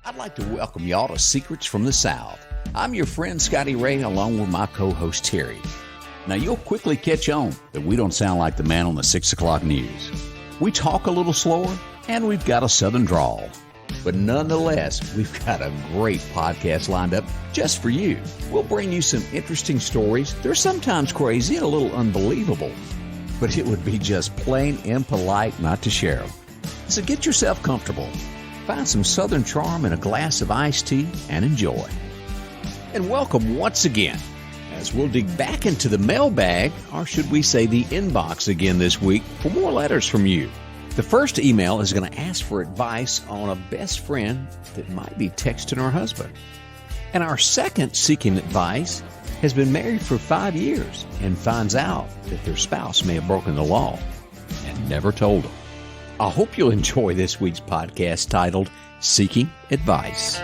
I'd like to welcome y'all to Secrets from the South. I'm your friend Scotty Ray, along with my co-host Terry. Now, you'll quickly catch on that we don't sound like the man on the 6 o'clock news. We talk a little slower, and we've got a southern drawl. But nonetheless, we've got a great podcast lined up just for you. We'll bring you some interesting stories. They're sometimes crazy and a little unbelievable, but it would be just plain impolite not to share them. So get yourself comfortable. Find some southern charm in a glass of iced tea and enjoy. And welcome once again, as we'll dig back into the mailbag, or should we say the inbox again this week, for more letters from you. The first email is going to ask for advice on a best friend that might be texting her husband. And our second seeking advice has been married for 5 years and finds out that their spouse may have broken the law and never told them. I hope you'll enjoy this week's podcast titled Seeking Advice.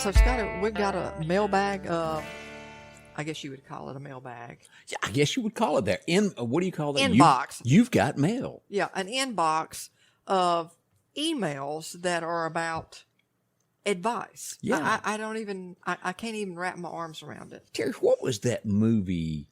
So, Scott, we've got a mailbag. I guess you would call it a mailbag. Yeah, I guess you would call it that. What do you call that? Inbox. You've got mail. Yeah, an inbox of emails that are about advice. Yeah. I can't even wrap my arms around it. Terry, what was that movie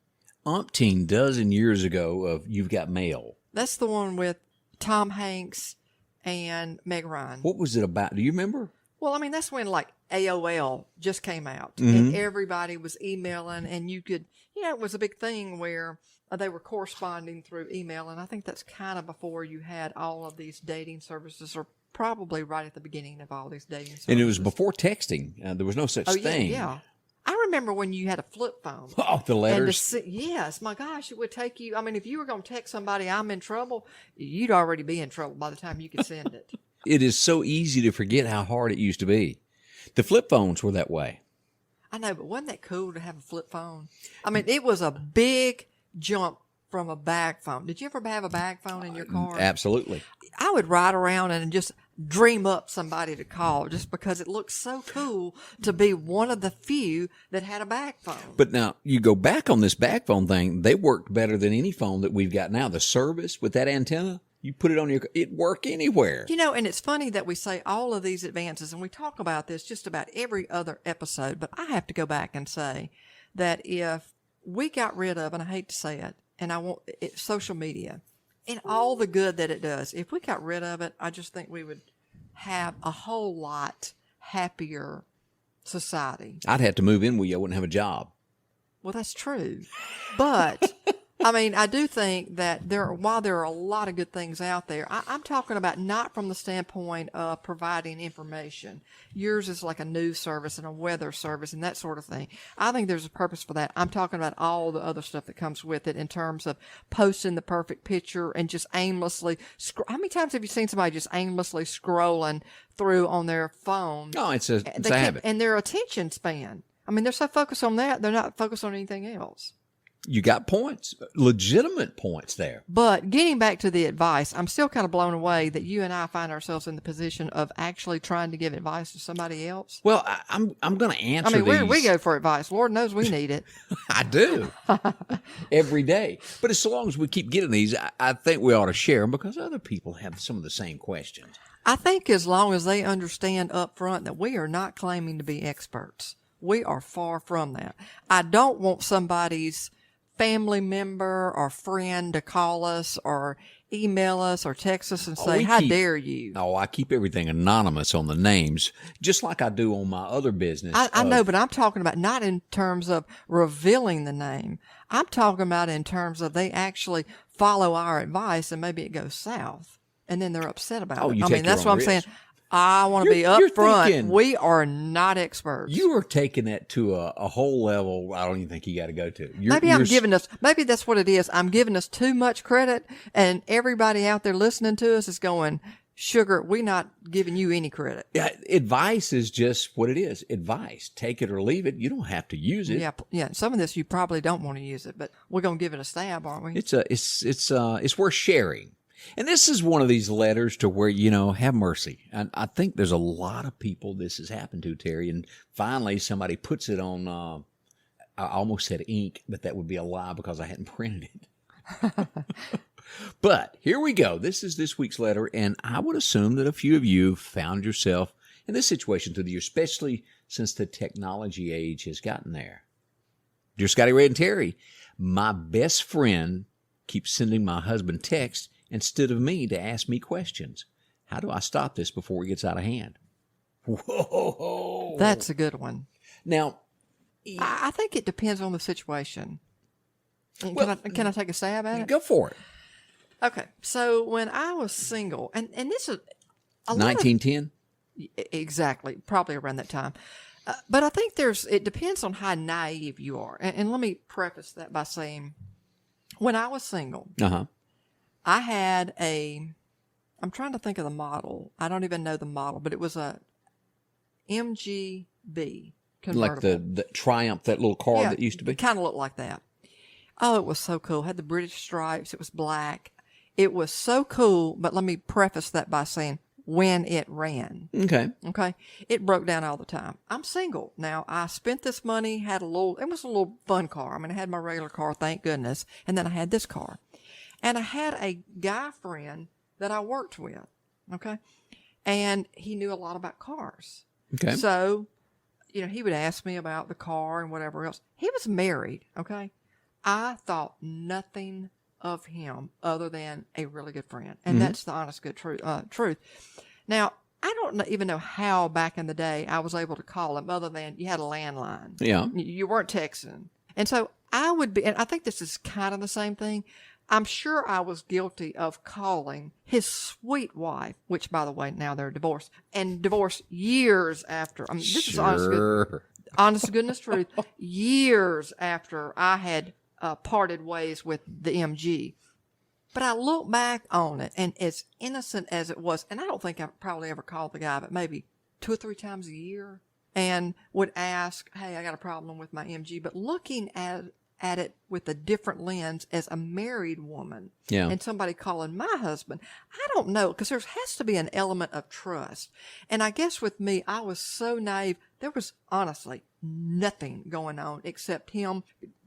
umpteen dozen years ago of You've Got Mail? That's the one with Tom Hanks and Meg Ryan. What was it about? Do you remember? Well, I mean, that's when like AOL just came out and everybody was emailing, and you could, it was a big thing where they were corresponding through email. And I think that's kind of before you had all of these dating services, or probably right at the beginning of all these dating services. And it was before texting. There was no such thing. Yeah. I remember when you had a flip phone. Oh, the letters. Yes, my gosh, it would take you. I mean, if you were going to text somebody, I'm in trouble, you'd already be in trouble by the time you could send it. It is so easy to forget how hard it used to be. The flip phones were that way. I know, but wasn't that cool to have a flip phone? I mean, it was a big jump from a bag phone. Did you ever have a bag phone in your car? Absolutely. I would ride around and just dream up somebody to call just because it looked so cool to be one of the few that had a bag phone. But now you go back on this bag phone thing, they worked better than any phone that we've got now. The service with that antenna, you put it on it work anywhere. And it's funny that we say all of these advances, and we talk about this just about every other episode, but I have to go back and say that if we got rid of, and I hate to say it, and social media and all the good that it does, if we got rid of it, I just think we would have a whole lot happier society. I'd have to move in with you. I wouldn't have a job. Well, that's true. But I mean, I do think that while there are a lot of good things out there, I'm talking about not from the standpoint of providing information. Yours is like a news service and a weather service and that sort of thing. I think there's a purpose for that. I'm talking about all the other stuff that comes with it in terms of posting the perfect picture and just aimlessly. How many times have you seen somebody just aimlessly scrolling through on their phone? Oh, it's a habit. And their attention span. I mean, they're so focused on that, they're not focused on anything else. You got points, legitimate points there. But getting back to the advice, I'm still kind of blown away that you and I find ourselves in the position of actually trying to give advice to somebody else. Well, I'm going to answer these. We go for advice. Lord knows we need it. I do. Every day. But as long as we keep getting these, I think we ought to share them because other people have some of the same questions. I think as long as they understand up front that we are not claiming to be experts. We are far from that. I don't want somebody's family member or friend to call us or email us or text us and say, how dare you? Oh, I keep everything anonymous on the names, just like I do on my other business. I know, but I'm talking about not in terms of revealing the name. I'm talking about in terms of they actually follow our advice and maybe it goes south and then they're upset about it. I mean, that's what I'm saying. I want to be up front. We are not experts. You are taking that to a whole level I don't even think you got to go to. Maybe that's what it is. I'm giving us too much credit, and everybody out there listening to us is going, sugar, we're not giving you any credit. Yeah, advice is just what it is. Advice. Take it or leave it. You don't have to use it. Yeah. Some of this you probably don't want to use it, but we're going to give it a stab, aren't we? It's worth sharing. And this is one of these letters to where, have mercy. And I think there's a lot of people this has happened to, Terry. And finally, somebody puts it on, I almost said ink, but that would be a lie because I hadn't printed it. But here we go. This is this week's letter. And I would assume that a few of you found yourself in this situation through the year, especially since the technology age has gotten there. Dear Scotty, Ray, and Terry, my best friend keeps sending my husband texts instead of me to ask me questions. How do I stop this before it gets out of hand? Whoa. That's a good one. Now, I think it depends on the situation. Well, Can I take a stab at it? go for it. Okay. So when I was single, and this is a 1910? Exactly, probably around that time. But I think it depends on how naive you are. And let me preface that by saying, when I was single, I had I'm trying to think of the model. I don't even know the model, but it was a MGB convertible. Like the Triumph, that little car that used to be? It kind of looked like that. Oh, it was so cool. It had the British stripes. It was black. It was so cool, but let me preface that by saying, when it ran. Okay. It broke down all the time. I'm single. Now, I spent this money, it was a little fun car. I mean, I had my regular car, thank goodness. And then I had this car. And I had a guy friend that I worked with. Okay. And he knew a lot about cars. Okay. So, he would ask me about the car and whatever else. He was married. Okay. I thought nothing of him other than a really good friend. And that's the honest, good truth. Now, I don't even know how back in the day I was able to call him other than you had a landline. Yeah. You weren't texting. And so I would be, and I think this is kind of the same thing. I'm sure I was guilty of calling his sweet wife, which, by the way, now they're divorced, and divorced years after. I mean, this is honest to goodness truth. Years after I had parted ways with the MG. But I look back on it, and as innocent as it was, and I don't think I probably ever called the guy, but maybe 2 or 3 times a year, and would ask, hey, I got a problem with my MG. But looking at it with a different lens as a married woman and somebody calling my husband, I don't know, because there has to be an element of trust. And I guess with me, I was so naive. There was honestly nothing going on except him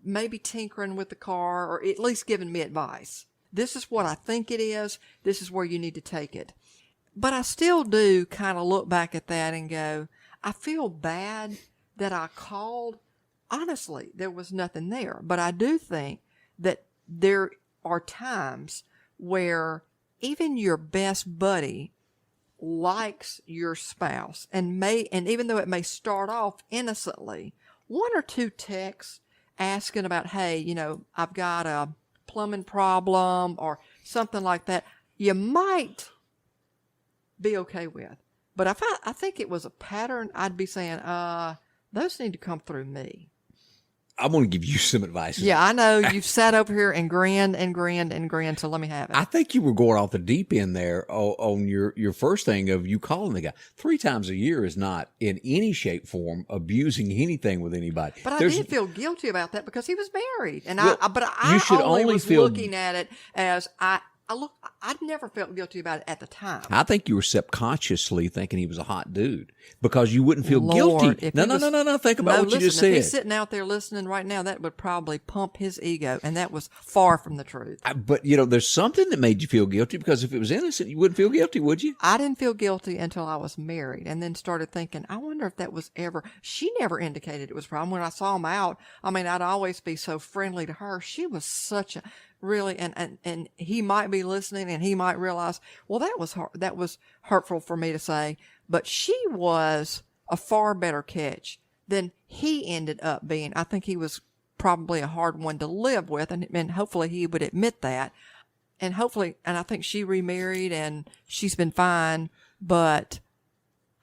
maybe tinkering with the car or at least giving me advice. This is what I think it is. This is where you need to take it. But I still do kind of look back at that and go, I feel bad that I called. Honestly, there was nothing there. But I do think that there are times where even your best buddy likes your spouse and even though it may start off innocently, 1 or 2 texts asking about, hey, I've got a plumbing problem or something like that, you might be okay with. But if I think it was a pattern, I'd be saying, those need to come through me. I'm going to give you some advice. Yeah, I know. You've sat over here and grinned and grinned and grinned, so let me have it. I think you were going off the deep end there on your first thing of you calling the guy. 3 times a year is not in any shape, form, abusing anything with anybody. But I did feel guilty about that because he was married. And I only was looking at it as I'd never felt guilty about it at the time. I think you were subconsciously thinking he was a hot dude because you wouldn't feel Lord, guilty. No. Think about what you just said. If he's sitting out there listening right now, that would probably pump his ego, and that was far from the truth. But, there's something that made you feel guilty because if it was innocent, you wouldn't feel guilty, would you? I didn't feel guilty until I was married and then started thinking, I wonder if that was ever... She never indicated it was a problem. When I saw him out, I mean, I'd always be so friendly to her. She was such a... Really, and he might be listening, and he might realize, well, that was hurtful for me to say, but she was a far better catch than he ended up being. I think he was probably a hard one to live with, and hopefully he would admit that, and I think she remarried and she's been fine, but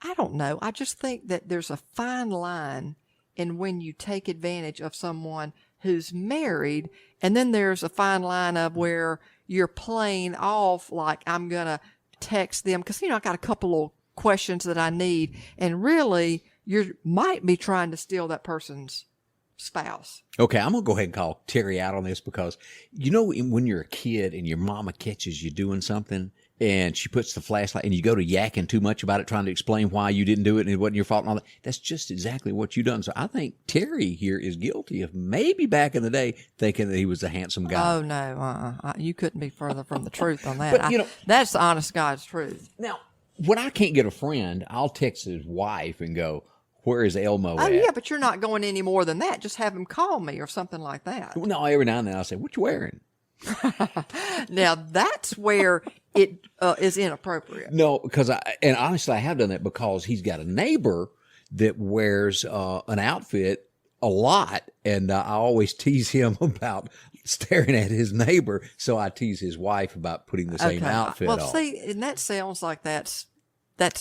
I don't know. I just think that there's a fine line in when you take advantage of someone who's married, and then there's a fine line of where you're playing off like I'm going to text them because, I got a couple of questions that I need, and really you might be trying to steal that person's spouse. Okay, I'm going to go ahead and call Terry out on this because, when you're a kid and your mama catches you doing something and she puts the flashlight and you go to yakking too much about it, trying to explain why you didn't do it and it wasn't your fault and all that, that's just exactly what you done. So I think Terry here is guilty of maybe back in the day thinking that he was a handsome guy. Oh, no. You couldn't be further from the truth on that. But, that's the honest God's truth. Now, when I can't get a friend, I'll text his wife and go, where is Elmo Oh, at? yeah, but you're not going any more than that. Just have him call me or something like that. No, every now and then I'll say, what you wearing? Now, that's where it is inappropriate. No, because honestly, I have done that because he's got a neighbor that wears an outfit a lot, and I always tease him about staring at his neighbor, so I tease his wife about putting the same outfit on. Well, see, and that sounds like that's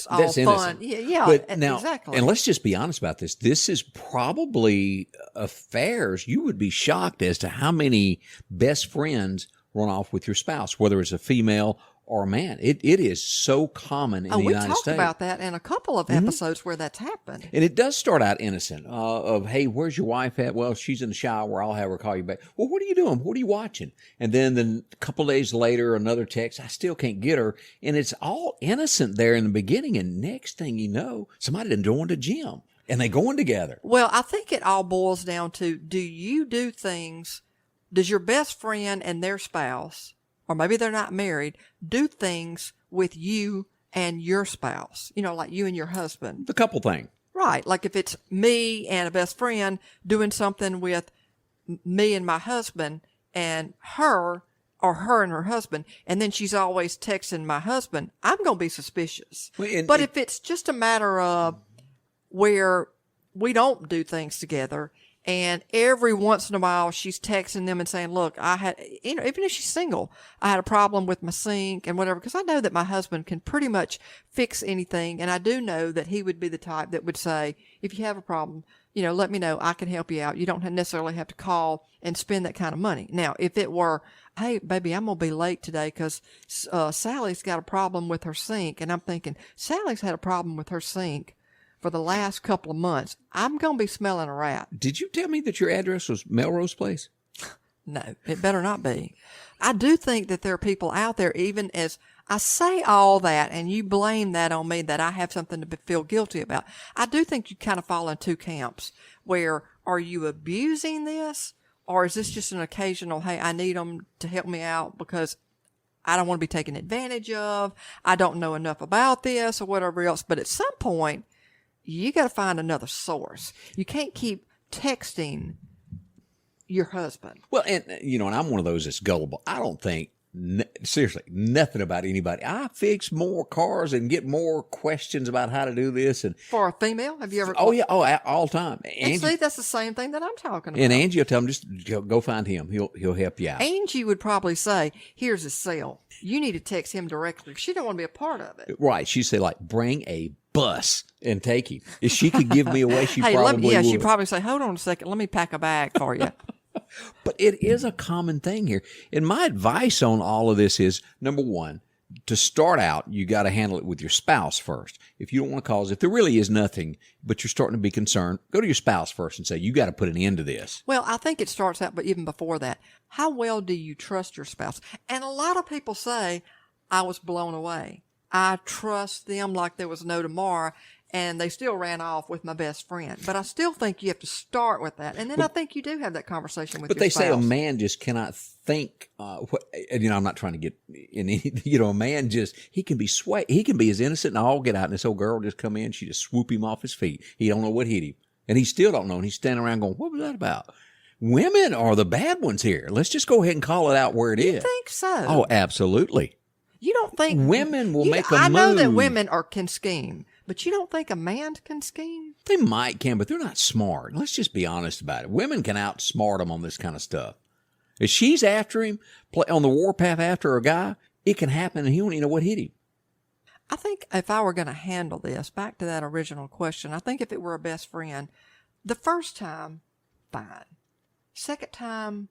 all fun. Innocent. Yeah, But now, exactly. and let's just be honest about this. This is probably affairs. You would be shocked as to how many best friends run off with your spouse, whether it's a female or a man. It is so common in the United States. We talked about that in a couple of episodes where that's happened. And it does start out innocent of, hey, where's your wife at? Well, she's in the shower. I'll have her call you back. Well, what are you doing? What are you watching? And then a couple of days later, another text. I still can't get her. And it's all innocent there in the beginning. And next thing you know, somebody done joined a gym and they going together. Well, I think it all boils down to, does your best friend and their spouse, or maybe they're not married, do things with you and your spouse, like you and your husband. The couple thing. Right. Like if it's me and a best friend doing something with me and my husband and her, or her and her husband, and then she's always texting my husband, I'm going to be suspicious. But if it's just a matter of where we don't do things together, and every once in a while she's texting them and saying, look, I had, even if she's single, I had a problem with my sink and whatever, because I know that my husband can pretty much fix anything. And I do know that he would be the type that would say, if you have a problem, let me know. I can help you out. You don't necessarily have to call and spend that kind of money. Now, if it were, hey, baby, I'm going to be late today because Sally's got a problem with her sink. And I'm thinking, Sally's had a problem with her sink for the last couple of months. I'm going to be smelling a rat. Did you tell me that your address was Melrose Place? No, it better not be. I do think that there are people out there, even as I say all that, and you blame that on me, that I have something to feel guilty about. I do think you kind of fall in two camps, where are you abusing this, or is this just an occasional, hey, I need them to help me out because I don't want to be taken advantage of, I don't know enough about this, or whatever else. But at some point, you got to find another source. You can't keep texting your husband. Well, and I'm one of those that's gullible. I don't think, seriously, nothing about anybody. I fix more cars and get more questions about how to do this. And for a female, have you ever? Oh yeah, all the time. And see, that's the same thing that I'm talking about. And Angie will tell him, just go find him. He'll help you out. Angie would probably say, "Here's his cell. You need to text him directly." She don't want to be a part of it. Right? She'd say, like, bring a bus and take him. If she could give me away, she probably would. She'd probably say, hold on a second, let me pack a bag for you. But it is a common thing here. And my advice on all of this is, number one, to start out, you got to handle it with your spouse first. If you don't want to cause, if there really is nothing, but you're starting to be concerned, go to your spouse first and say, you got to put an end to this. Well, I think it starts out, but even before that, how well do you trust your spouse? And a lot of people say, I was blown away. I trust them like there was no tomorrow, and they still ran off with my best friend. But I still think you have to start with that. And then I think you do have that conversation with your spouse. But they say a man just cannot think, I'm not trying to get in any, a man just, he can be he can be as innocent and all get out, and this old girl just come in, she just swoop him off his feet. He don't know what hit him. And he still don't know, and he's standing around going, what was that about? Women are the bad ones here. Let's just go ahead and call it out where it is. You think so? Oh, absolutely. You don't think women will make a move? I know that women can scheme, but you don't think a man can scheme? They can, but they're not smart. Let's just be honest about it. Women can outsmart them on this kind of stuff. If she's after him, on the warpath after a guy, it can happen, and he won't even know what hit him. I think if I were going to handle this, back to that original question, I think if it were a best friend, the first time, fine. Second time,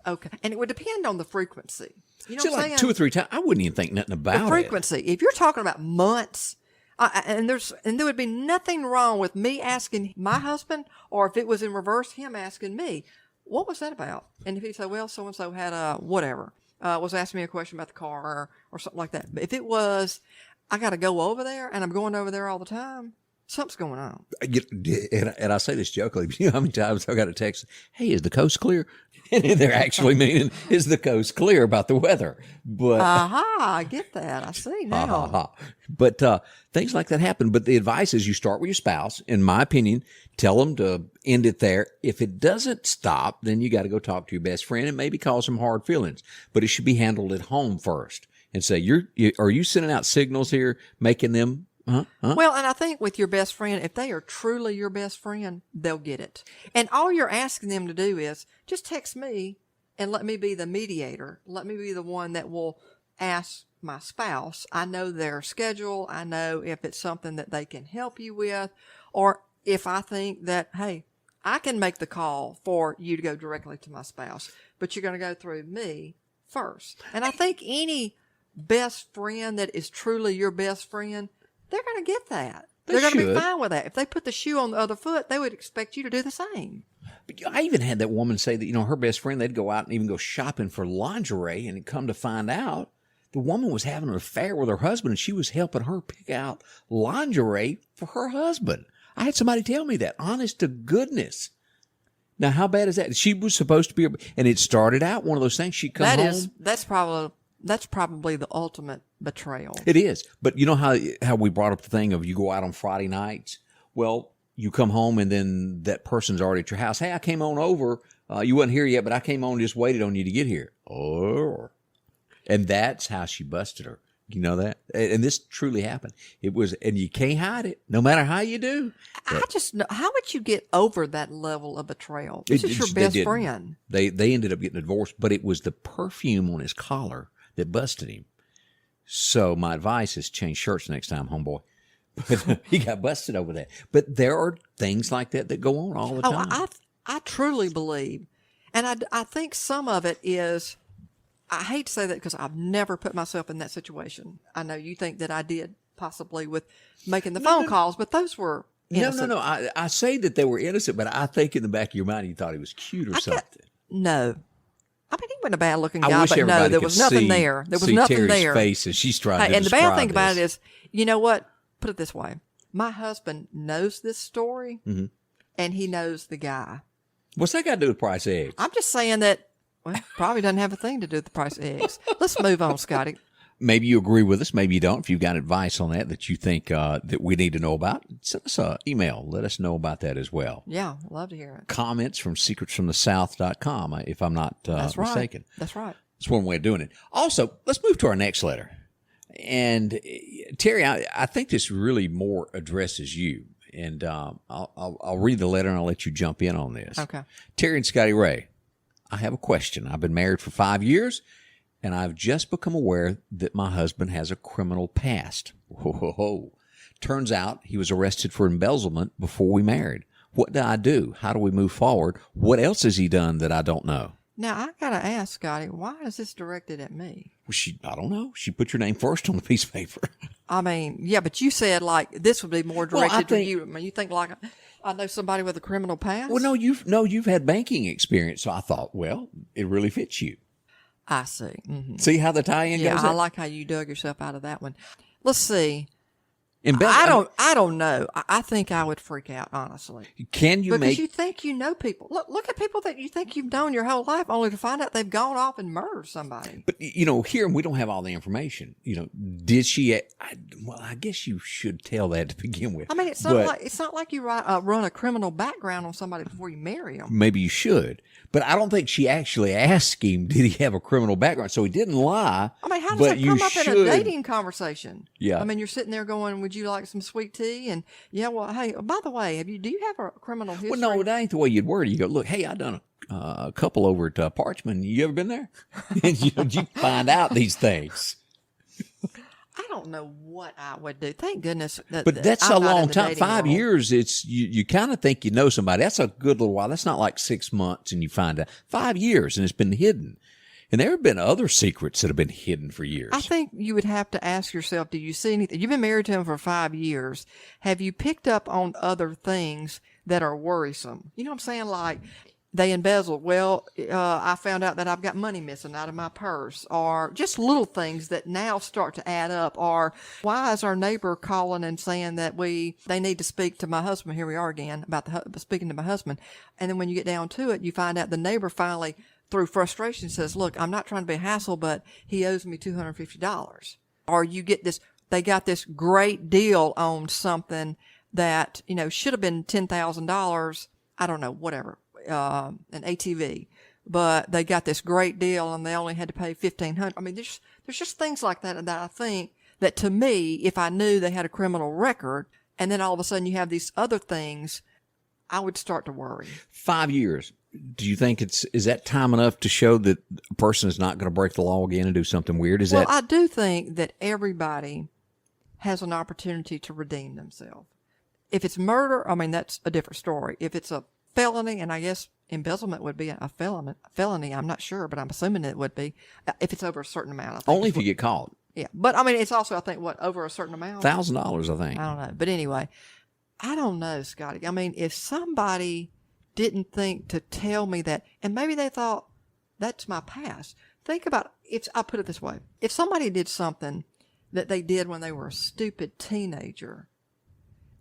okay. And it would depend on the frequency. You know what I'm saying? 2 or 3 times, I wouldn't even think nothing about it. The frequency. If you're talking about months, And there would be nothing wrong with me asking my husband, or if it was in reverse, him asking me, what was that about? And if he said, well, so and so had a whatever, was asking me a question about the car or something like that. But if it was, I got to go over there, and I'm going over there all the time, something's going on. And I say this jokingly, but you know how many times I got a text, hey, is the coast clear? And they're actually meaning, is the coast clear about the weather? But I get that. I see now. But things like that happen. But the advice is you start with your spouse. In my opinion, tell them to end it there. If it doesn't stop, then you got to go talk to your best friend and maybe cause some hard feelings. But it should be handled at home first and say, are you sending out signals here, making them Well, and I think with your best friend, if they are truly your best friend, they'll get it. And all you're asking them to do is just text me and let me be the mediator. Let me be the one that will ask my spouse. I know their schedule. I know if it's something that they can help you with, or if I think that, hey, I can make the call for you to go directly to my spouse, but you're going to go through me first. And I think any best friend that is truly your best friend, they're going to get that. They're going to be fine with that. If they put the shoe on the other foot, they would expect you to do the same. But I even had that woman say that, her best friend, they'd go out and even go shopping for lingerie, and come to find out the woman was having an affair with her husband, and she was helping her pick out lingerie for her husband. I had somebody tell me that, honest to goodness. Now, how bad is that? She was supposed to be, and it started out one of those things. She come home. That's probably the ultimate betrayal. It is. But you know how we brought up the thing of you go out on Friday nights? Well, you come home and then that person's already at your house. Hey, I came on over. You wasn't here yet, but I came on and just waited on you to get here. Oh. And that's how she busted her. You know that? And this truly happened. It was, and you can't hide it, no matter how you do. I just know, how would you get over that level of betrayal? This is your best friend. They ended up getting divorced, but it was the perfume on his collar that busted him. So my advice is change shirts next time, homeboy. But he got busted over that. But there are things like that that go on all the time. I truly believe, and I think some of it is, I hate to say that because I've never put myself in that situation. I know you think that I did possibly with making the phone calls, but those were innocent. No. I say that they were innocent, but I think in the back of your mind you thought he was cute or something. No. I mean, he wasn't a bad-looking guy, but no, there was nothing there. There was nothing Terry's there. Face as she's trying to and the bad thing this. about it is, you know what? Put it this way: my husband knows this story, and he knows the guy. What's that got to do with price of eggs? I'm just saying that. Well, probably doesn't have a thing to do with the price of eggs. Let's move on, Scotty. Maybe you agree with us. Maybe you don't. If you've got advice on that you think that we need to know about, send us an email. Let us know about that as well. Yeah, I'd love to hear it. Comments from secretsfromthesouth.com, if I'm not mistaken. That's right. That's one way of doing it. Also, let's move to our next letter. And Terry, I think this really more addresses you. And I'll read the letter and I'll let you jump in on this. Okay. Terry and Scotty Ray, I have a question. I've been married for 5 years. And I've just become aware that my husband has a criminal past. Whoa. Turns out he was arrested for embezzlement before we married. What do I do? How do we move forward? What else has he done that I don't know? Now, I got to ask, Scotty, why is this directed at me? Well, I don't know. She put your name first on the piece of paper. I mean, yeah, but you said like this would be more directed to you. I mean, you think like I know somebody with a criminal past? Well, you've had banking experience. So I thought, well, it really fits you. I see. Mm-hmm. See how the tie-in goes? Yeah, I like how you dug yourself out of that one. Let's see. I don't know. I think I would freak out, honestly. Can you because you think you know people. Look at people that you think you've known your whole life, only to find out they've gone off and murdered somebody. But here we don't have all the information. Did she? I guess you should tell that to begin with. I mean, it's not like you run a criminal background on somebody before you marry them. Maybe you should, but I don't think she actually asked him, did he have a criminal background? So he didn't lie. I mean, how does that come up in a dating conversation? Yeah. I mean, you're sitting there going, would you like some sweet tea? And well, hey, by the way, do you have a criminal history? Well, no, that ain't the way you'd word it. You go, look, hey, I done a couple over at Parchman. You ever been there? And you find out these things. I don't know what I would do. Thank goodness. But that's a long time. 5 years, it's you kind of think you know somebody. That's a good little while. That's not like 6 months and you find out. 5 years and it's been hidden. And there have been other secrets that have been hidden for years. I think you would have to ask yourself, do you see anything? You've been married to him for 5 years. Have you picked up on other things that are worrisome? You know what I'm saying? Like, they embezzled. Well, I found out that I've got money missing out of my purse, or just little things that now start to add up. Or why is our neighbor calling and saying that they need to speak to my husband? Here we are again about speaking to my husband. And then when you get down to it, you find out the neighbor finally, through frustration, says, look, I'm not trying to be a hassle, but he owes me $250. Or you get this, they got this great deal on something that, should have been $10,000. I don't know, whatever. An ATV, but they got this great deal and they only had to pay $1,500. I mean, there's just things like that I think that, to me, if I knew they had a criminal record and then all of a sudden you have these other things, I would start to worry. 5 years. Do you think is that time enough to show that a person is not going to break the law again and do something weird? I do think that everybody has an opportunity to redeem themselves. If it's murder, I mean, that's a different story. If it's a felony, and I guess embezzlement would be a felony. I'm not sure, but I'm assuming it would be if it's over a certain amount. I think only if you get caught. Yeah, but I mean, it's also, I think, over a certain amount. $1,000, I think. I don't know, but anyway, I don't know, Scotty. I mean, if somebody didn't think to tell me that, and maybe they thought that's my past. Think about I'll put it this way: if somebody did something that they did when they were a stupid teenager,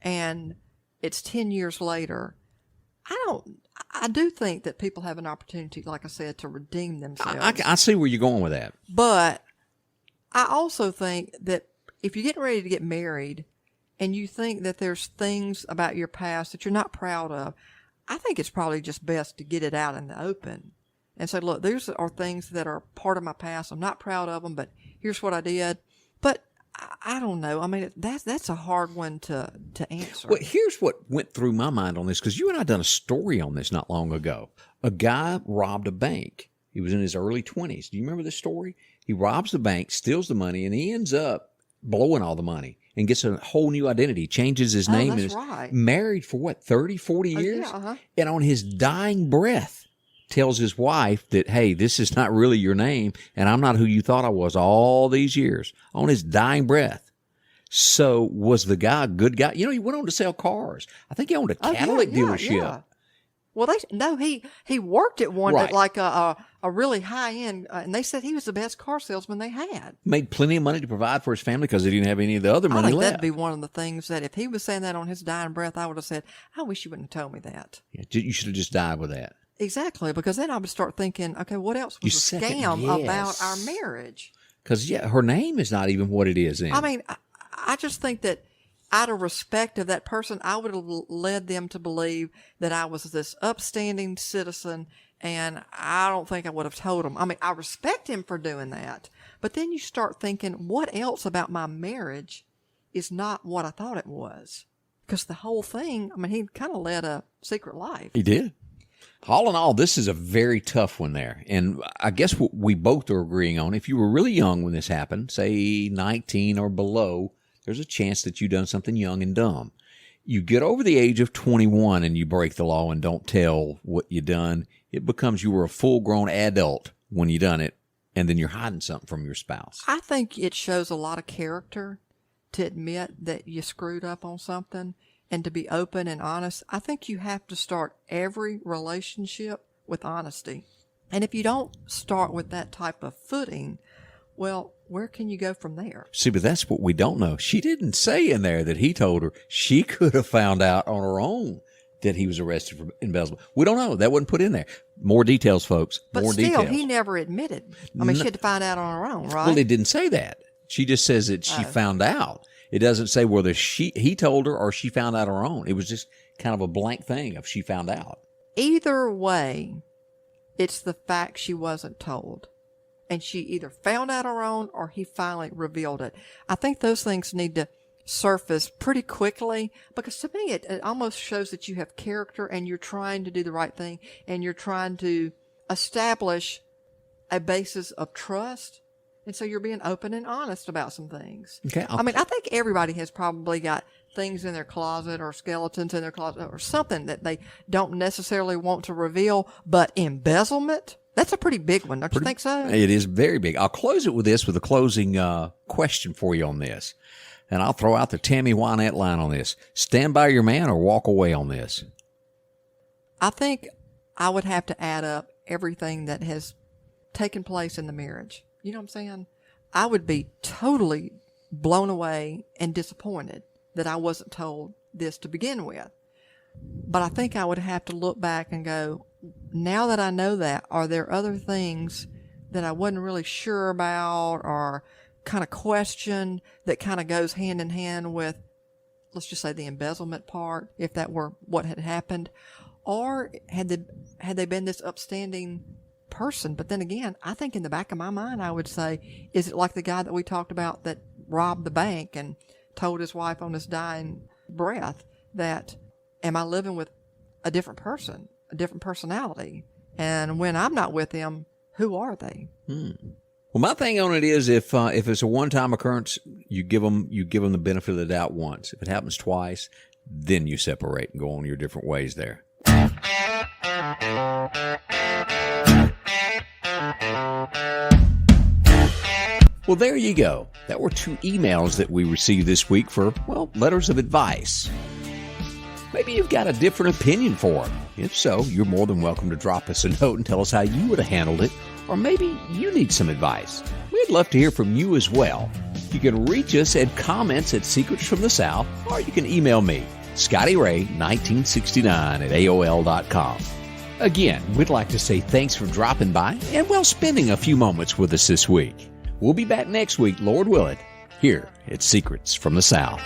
and it's 10 years later. I do think that people have an opportunity, like I said, to redeem themselves. I see where you're going with that. But I also think that if you're getting ready to get married and you think that there's things about your past that you're not proud of, I think it's probably just best to get it out in the open and say, look, these are things that are part of my past. I'm not proud of them, but here's what I did. But I don't know. I mean, that's a hard one to answer. Well, here's what went through my mind on this, because you and I done a story on this not long ago. A guy robbed a bank. He was in his early 20s. Do you remember this story? He robs the bank, steals the money, and he ends up blowing all the money and gets a whole new identity, changes his name, and is married for 30, 40 years? Yeah, uh-huh. And on his dying breath, tells his wife that, hey, this is not really your name, and I'm not who you thought I was all these years, on his dying breath. So was the guy a good guy? He went on to sell cars. I think he owned a Cadillac dealership. Yeah. Well, he worked at one, right. At like a really high-end, and they said he was the best car salesman they had. Made plenty of money to provide for his family because he didn't have any of the other money left. That'd be one of the things that if he was saying that on his dying breath, I would have said, I wish you wouldn't have told me that. Yeah, you should have just died with that. Exactly, because then I would start thinking, okay, what else was a scam about our marriage? Because, her name is not even what it is then. I mean, I just think that out of respect of that person, I would have led them to believe that I was this upstanding citizen, and I don't think I would have told them. I mean, I respect him for doing that, but then you start thinking, what else about my marriage is not what I thought it was? Because the whole thing, I mean, he kind of led a secret life. He did. All in all, this is a very tough one there. And I guess what we both are agreeing on, if you were really young when this happened, say 19 or below, there's a chance that you done something young and dumb. You get over the age of 21 and you break the law and don't tell what you done, it becomes you were a full-grown adult when you done it, and then you're hiding something from your spouse. I think it shows a lot of character to admit that you screwed up on something. And to be open and honest. I think you have to start every relationship with honesty. And if you don't start with that type of footing, well, where can you go from there? See, but that's what we don't know. She didn't say in there that he told her. She could have found out on her own that he was arrested for embezzlement. We don't know. That wasn't put in there. More details, folks. But more still, details. He never admitted. I mean, she had to find out on her own, right? Well, it didn't say that. She just says that she found out. It doesn't say whether he told her or she found out on her own. It was just kind of a blank thing if she found out. Either way, it's the fact she wasn't told. And she either found out on her own or he finally revealed it. I think those things need to surface pretty quickly because to me it almost shows that you have character and you're trying to do the right thing and you're trying to establish a basis of trust. And so you're being open and honest about some things. Okay. I mean, I think everybody has probably got things in their closet or skeletons in their closet or something that they don't necessarily want to reveal, but embezzlement, That's a pretty big one, don't you think so? It is very big. I'll close it with this, with a closing question for you on this. And I'll throw out the Tammy Wynette line on this. Stand by your man or walk away on this? I think I would have to add up everything that has taken place in the marriage. You know what I'm saying? I would be totally blown away and disappointed that I wasn't told this to begin with. But I think I would have to look back and go, now that I know that, are there other things that I wasn't really sure about or kind of questioned that kind of goes hand in hand with, let's just say, the embezzlement part, if that were what had happened? Or had they been this upstanding person? But then again, I think in the back of my mind, I would say, is it like the guy that we talked about that robbed the bank and told his wife on his dying breath that, am I living with a different person, a different personality? And when I'm not with them, who are they? Well, my thing on it is if it's a one-time occurrence, you give them the benefit of the doubt once. If it happens twice, then you separate and go on your different ways there. Well, there you go. That were 2 emails that we received this week for, well, letters of advice. Maybe you've got a different opinion for them. If so, you're more than welcome to drop us a note and tell us how you would have handled it. Or maybe you need some advice. We'd love to hear from you as well. You can reach us at comments@secretsfromthesouth, or you can email me, ScottyRay1969@AOL.com. Again, we'd like to say thanks for dropping by and, well, spending a few moments with us this week. We'll be back next week, Lord willing, here at Secrets from the South.